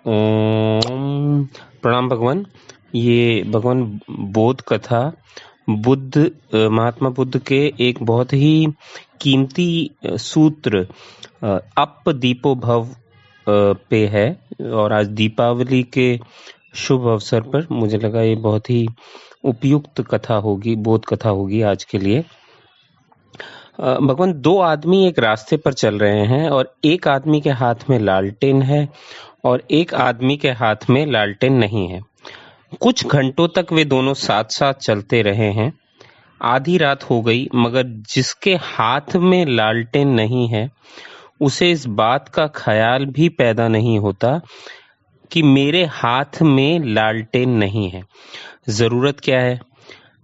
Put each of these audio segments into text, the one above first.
ओम प्रणाम भगवान। ये भगवान बोध कथा महात्मा बुद्ध के एक बहुत ही कीमती सूत्र अप दीपो भव पे है। और आज दीपावली के शुभ अवसर पर मुझे लगा ये बहुत ही उपयुक्त कथा होगी, बोध कथा होगी आज के लिए। भगवान, दो आदमी एक रास्ते पर चल रहे हैं और एक आदमी के हाथ में लालटेन है और एक आदमी के हाथ में लालटेन नहीं है। कुछ घंटों तक वे दोनों साथ साथ चलते रहे हैं। आधी रात हो गई, मगर जिसके हाथ में लालटेन नहीं है उसे इस बात का ख्याल भी पैदा नहीं होता कि मेरे हाथ में लालटेन नहीं है। जरूरत क्या है?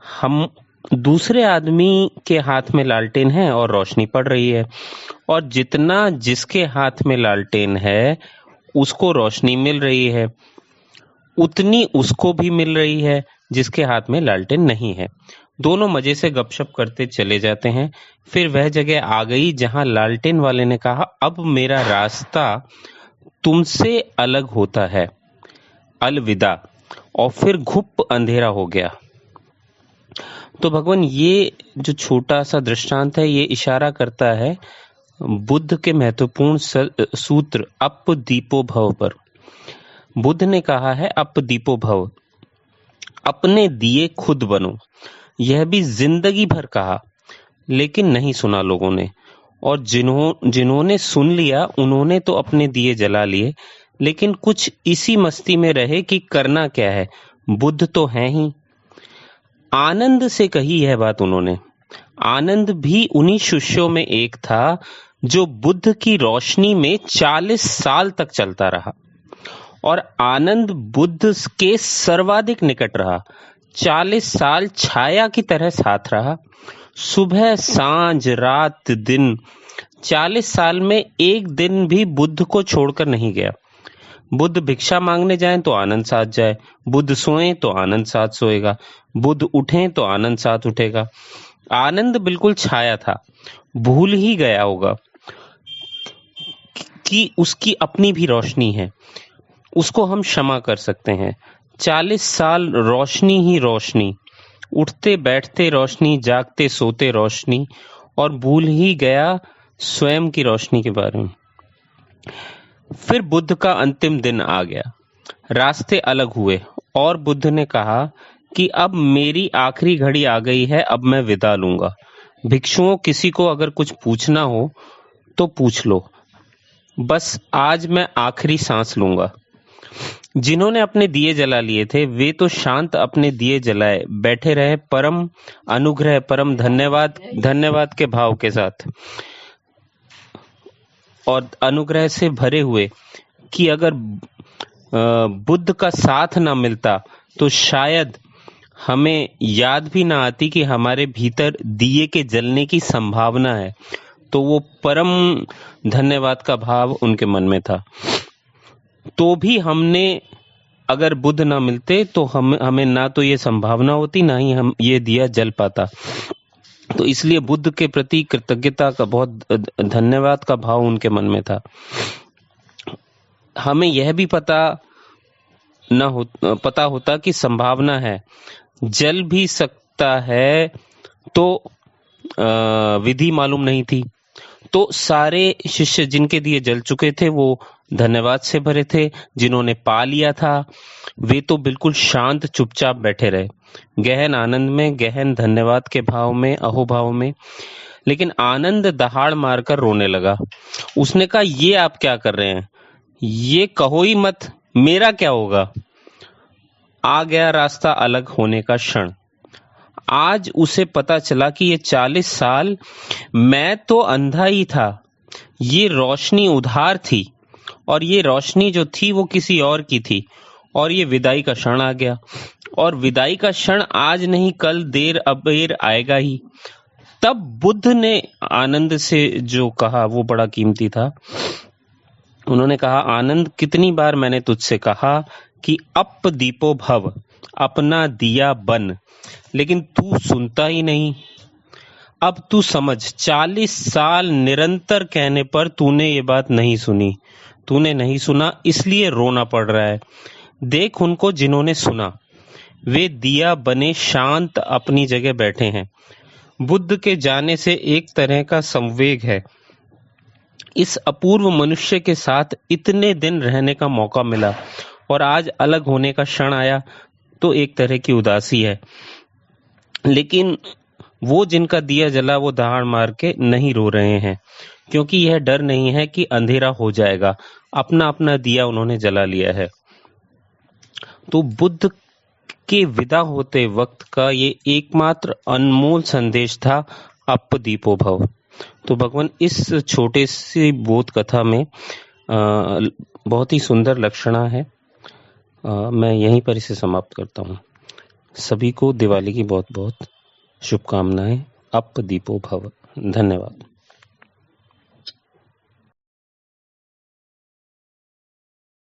हम दूसरे आदमी के हाथ में लालटेन है और रोशनी पड़ रही है, और जितना जिसके हाथ में लालटेन है उसको रोशनी मिल रही है, उतनी उसको भी मिल रही है जिसके हाथ में लालटेन नहीं है। दोनों मजे से गपशप करते चले जाते हैं। फिर वह जगह आ गई जहां लालटेन वाले ने कहा, अब मेरा रास्ता तुमसे अलग होता है, अलविदा। और फिर घुप अंधेरा हो गया। तो भगवान, ये जो छोटा सा दृष्टांत है ये इशारा करता है बुद्ध के महत्वपूर्ण सूत्र अप दीपो भव पर। बुद्ध ने कहा है अप दीपो भव, अपने दिए खुद बनो। यह भी जिंदगी भर कहा, लेकिन नहीं सुना लोगों ने। और जिन्होंने सुन लिया उन्होंने तो अपने दिए जला लिए, लेकिन कुछ इसी मस्ती में रहे कि करना क्या है, बुद्ध तो हैं ही। आनंद से कही यह बात उन्होंने। आनंद भी उन्हीं शिष्यों में एक था जो बुद्ध की रोशनी में 40 साल तक चलता रहा, और आनंद बुद्ध के सर्वाधिक निकट रहा। 40 साल छाया की तरह साथ रहा, सुबह सांझ रात दिन। 40 साल में एक दिन भी बुद्ध को छोड़कर नहीं गया। बुद्ध भिक्षा मांगने जाएं तो आनंद साथ जाए, बुद्ध सोएं तो आनंद साथ सोएगा, बुद्ध उठें तो आनंद साथ उठेगा। आनंद बिल्कुल छाया था। भूल ही गया होगा कि उसकी अपनी भी रोशनी है, उसको हम क्षमा कर सकते हैं। 40 साल रोशनी ही रोशनी, उठते बैठते रोशनी, जागते सोते रोशनी, और भूल ही गया स्वयं की रोशनी के बारे में। फिर बुद्ध का अंतिम दिन आ गया, रास्ते अलग हुए, और बुद्ध ने कहा कि अब मेरी आखिरी घड़ी आ गई है, अब मैं विदा लूंगा। भिक्षुओं, किसी को अगर कुछ पूछना हो तो पूछ लो, बस आज मैं आखिरी सांस लूंगा। जिन्होंने अपने दिए जला लिए थे वे तो शांत अपने दिए जलाए बैठे रहे, परम अनुग्रह, परम धन्यवाद के भाव के साथ, और अनुग्रह से भरे हुए कि अगर बुद्ध का साथ ना मिलता तो शायद हमें याद भी ना आती कि हमारे भीतर दिए के जलने की संभावना है। तो वो परम धन्यवाद का भाव उनके मन में था। तो भी हमने, अगर बुद्ध ना मिलते तो हमें ना तो ये संभावना होती, ना ही हम ये दिया जल पाता। तो इसलिए बुद्ध के प्रति कृतज्ञता का, बहुत धन्यवाद का भाव उनके मन में था। हमें यह भी पता होता कि संभावना है, जल भी सकता है, तो विधि मालूम नहीं थी। तो सारे शिष्य जिनके दिए जल चुके थे वो धन्यवाद से भरे थे, जिन्होंने पा लिया था वे तो बिल्कुल शांत चुपचाप बैठे रहे, गहन आनंद में, गहन धन्यवाद के भाव में, अहोभाव में। लेकिन आनंद दहाड़ मारकर रोने लगा। उसने कहा, ये आप क्या कर रहे हैं? ये कहो ही मत, मेरा क्या होगा? आ गया रास्ता अलग होने का क्षण। आज उसे पता चला कि ये 40 साल मैं तो अंधा ही था, ये रोशनी उधार थी, और ये रोशनी जो थी वो किसी और की थी, और ये विदाई का क्षण आ गया। और विदाई का क्षण आज नहीं कल देर अबेर आएगा ही। तब बुद्ध ने आनंद से जो कहा वो बड़ा कीमती था। उन्होंने कहा, आनंद, कितनी बार मैंने तुझसे कहा कि अप दीपो भव, अपना दिया बन, लेकिन तू सुनता ही नहीं। अब तू समझ, 40 साल निरंतर कहने पर तूने ये बात नहीं सुनी। तूने नहीं सुना इसलिए रोना पड़ रहा है। देख उनको जिन्होंने सुना, वे दिया बने शांत अपनी जगह बैठे हैं। बुद्ध के जाने से एक तरह का संवेग है। इस अपूर्व मनुष्य के साथ इतने दिन रहने का मौका मिला और आज अलग होने का क्षण आया तो एक तरह की उदासी है। लेकिन वो जिनका दिया जला वो दहाड़ मार के नहीं रो रहे हैं, क्योंकि यह डर नहीं है कि अंधेरा हो जाएगा। अपना अपना दिया उन्होंने जला लिया है। तो बुद्ध के विदा होते वक्त का ये एकमात्र अनमोल संदेश था, अप दीपो भव। तो भगवान इस छोटे सी बोध कथा में बहुत ही सुंदर लक्षणा है। मैं यहीं पर इसे समाप्त करता हूँ। सभी को दिवाली की बहुत बहुत शुभकामनाएं। अप दीपो भव। धन्यवाद।